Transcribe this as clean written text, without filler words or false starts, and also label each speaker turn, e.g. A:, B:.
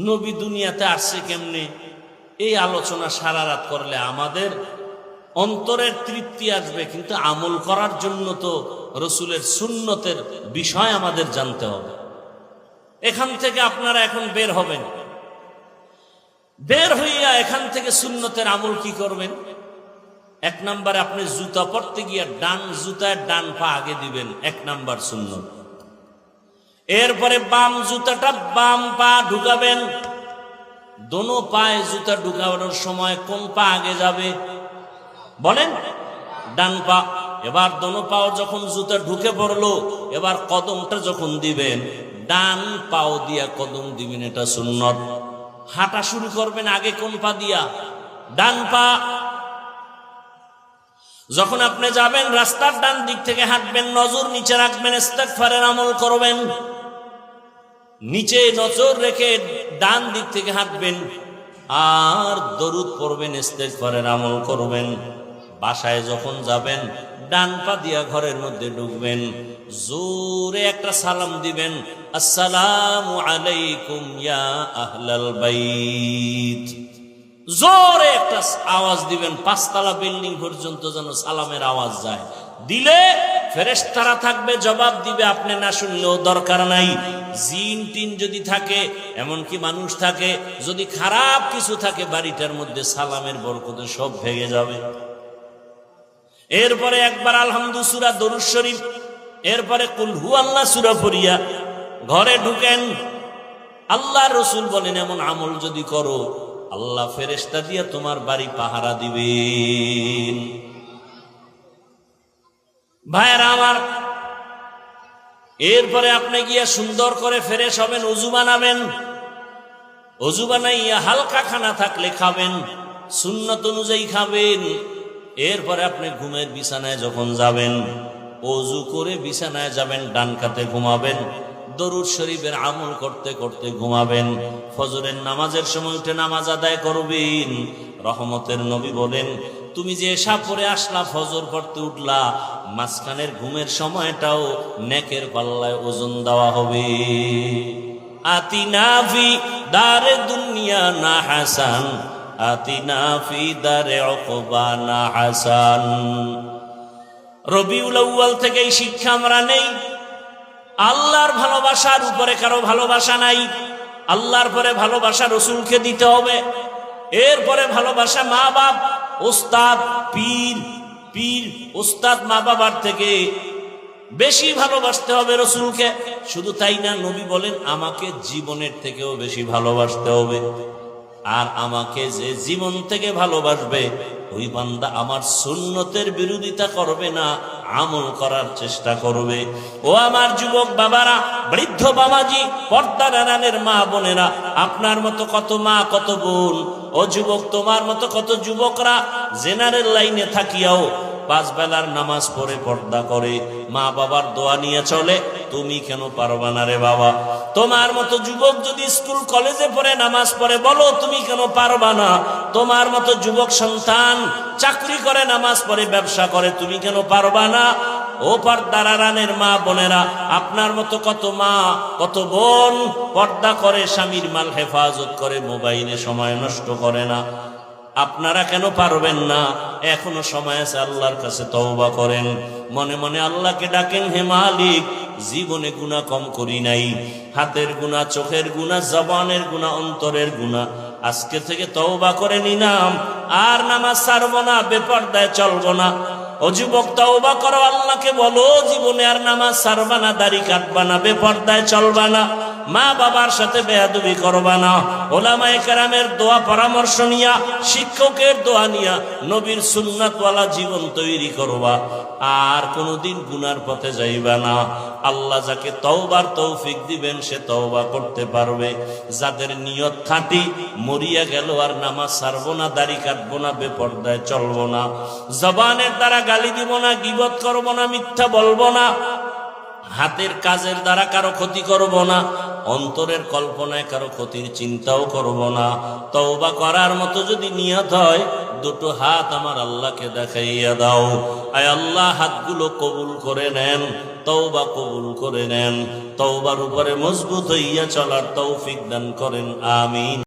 A: নবী দুনিয়াতে আসছে কেমনে, এই আলোচনা সারা রাত করলে আমাদের অন্তরের তৃপ্তি আসবে, কিন্তু আমল করার জন্য তো রসুলের সুন্নতের বিষয় আমাদের জানতে হবে। এখান থেকে আপনারা এখন বের হবেন, বের হইয়া এখান থেকে সুন্নতের আমল কি করবেন? এক নম্বরে আপনি জুতা পরতে গিয়া ডান জুতায় ডান পা আগে দিবেন, এক নাম্বার সুন্নত। এরপরে বাম জুতাটা বাম পা ঢুকাবেন। দোনো পায়ে জুতা ঢুকানোর সময় কোন পা আগে যাবে বলেন? ডান পা। এবার দোনো পাও যখন জুতা ঢুকে পড়লো, এবার কদমটা যখন দিবেন ডান পাও দিয়া কদম দিবেন, এটা সুন্নত। হাঁটা শুরু করবেন আগে কোন পা দিয়া? ডান পা। যখন আপনি যাবেন রাস্তার ডান দিক থেকে হাঁটবেন, নজর নিচে রাখবেন, ইস্তেগফারের আমল করবেন। নিচে নজর রেখে ডান দিক থেকে হাঁটবেন আর দরুদ পড়বেন, ইস্তেগফারের আমল করবেন। বাসায় যখন যাবেন ডান পা দিয়া ঘরের মধ্যে ঢুকবেন, জোরে একটা সালাম দিবেন, আসসালামু আলাইকুম ইয়া আহলাল বাইত। জোরে একটা আওয়াজ দিবেন, 5 তলা বিল্ডিং পর্যন্ত যেন সালামের আওয়াজ যায়। দিলে ফেরেশতারা থাকবে, জবাব দিবে, আপনি না শুনলেও দরকার নাই। জিন টিন যদি থাকে, এমনকি মানুষ থাকে, যদি খারাপ কিছু থাকে বাড়িটার মধ্যে, সালামের বরকতে সব ভেঙে যাবে। এরপরে একবার আলহামদু সূরা, দরুদ শরীফ, এরপরে কুল হু আল্লাহ সূরা পড়িয়া ঘরে ঢুকেন। আল্লাহ রসুল বলেন এমন আমল যদি করো, আল্লাহ ফেরেশতা দিয়া তোমার বাড়ি পাহারা দিবেন। ভাইয়েরা আমার, এরপরে আপনি গিয়া সুন্দর করে ফ্রেশ হবেন, ওযু বানাবেন। ওযু বানাইয়া হালকা খানা থাকলে খাবেন, সুন্নত অনুযায়ী খাবেন। এরপরে আপনি ঘুমের বিছানায় যখন যাবেন, ওযু করে বিছানায় যাবেন, ডান কাতে ঘুমাবেন, দরুদ শরীফের আমল করতে করতে ঘুমাবেন। ফজরের নামাজের সময় উঠে নামাজ আদায় করবেন। রহমতের নবী বলেন, তুমি যে এশা পড়ে আসলা, ফজর পড়তে উঠলা, মাঝখানের ঘুমের সময়টাও নেকের পাল্লায় ওজন দেওয়া হবে। আতিনা ফি দারে দুনিয়া না হাসান, আতিনা ফি দারে উকবা না হাসান। রবিউল আউয়াল থেকে এই শিক্ষা আমরা নেই। আল্লাহর ভালোবাসার উপরে কারো ভালোবাসা নাই। আল্লাহর পরে ভালোবাসা রসুলকে দিতে হবে। এরপরে ভালোবাসা মা বাপ, ওস্তাদ, পীর ওস্তাদ, মা বাবার থেকে বেশি ভালোবাসতে হবে রসুলকে। শুধু তাই না, নবী বলেন আমাকে জীবনের থেকেও বেশি ভালোবাসতে হবে। আর আমাকে যে জীবন থেকে ভালোবাসবে, ওই বান্দা আমার সুন্নতের বিরোধিতা করবে না, আমল করার চেষ্টা করবে। ও আমার যুবক বাবারা, বৃদ্ধ বাবাজি, পর্দার আড়ালের মা বোনেরা, আপনার মতো কত মা, কত বোন, ও যুবক, তোমার মতো কত যুবকরা জেনারেল লাইনে থাকিয়াও 5 বেলার নামাজ পড়ে পর্দা করে, মা বাবার দোয়া নিয়ে চলে। তুমি কেন পারবা না রে বাবা? তোমার মতো যুবক যদি স্কুল কলেজে পড়ে নামাজ পড়ে, বলো তুমি কেন পারবা না? তোমার মতো যুবক সন্তান চাকরি করে, নামাজ পড়ে, ব্যবসা করে, তুমি কেন পারবা না? ও পর্দার আড়ালের মা বোনেরা, আপনার মতো কত মা, কত বোন পর্দা করে, স্বামীর মাল হেফাজত করে, মোবাইলে সময় নষ্ট করে না। আপনারা কেন পারবেন না? এখনো সময় আছে, আল্লাহর কাছে তওবা করেন, মনে মনে আল্লাহকে ডাকেন, হে মালিক, জীবনে গুনাহ কম করি নাই, হাতের গুনাহ, চোখের গুনাহ, জবানের গুনাহ, অন্তরের গুনাহ, আজকে থেকে তওবা করে নিলাম, আর নামাজ ছাড়বো না, বেপরদায় চলবো না। ও যুবক, তওবা করো, আল্লাহকে বলো জীবনে আর নামাজ ছাড়বা না, দাড়ি কাটবা না, বেপরদায় চলবা না, মা বাবার সাথে বেয়াদবি করবা না, ওলামায়ে কেরামের দোয়া পরামর্শ নিয়া, শিক্ষকের দোয়া নিয়া নবীর সুন্নাতওয়ালা জীবন তৈরি করবা, আর কোনোদিন গুনার পথে যাইবা না। আল্লাহ যাকে তওবার তৌফিক দিবেন সে তওবা করতে পারবে। যাদের নিয়ত খাঁটি, মরিয়া গেল আর নামাজ ছাড়বো না, দাড়ি কাটবো না, বেপরদায় চলবো না, জবানের দ্বারা গালি দিব না, গীবত করবো না, মিথ্যা বলবো না, হাতের কাজের দ্বারা কারো ক্ষতি করব না, অন্তরের কল্পনায় কারো ক্ষতির চিন্তাও করব না। তওবা করার মতো যদি নিয়ত হয়, দুটো হাত আমার আল্লাহকে দেখাইয়া দাও। আয় আল্লাহ, হাতগুলো কবুল করে নেন, তওবা কবুল করে নেন, তওবার উপরে মজবুত হইয়া চলার তৌফিক দান করেন, আমিন।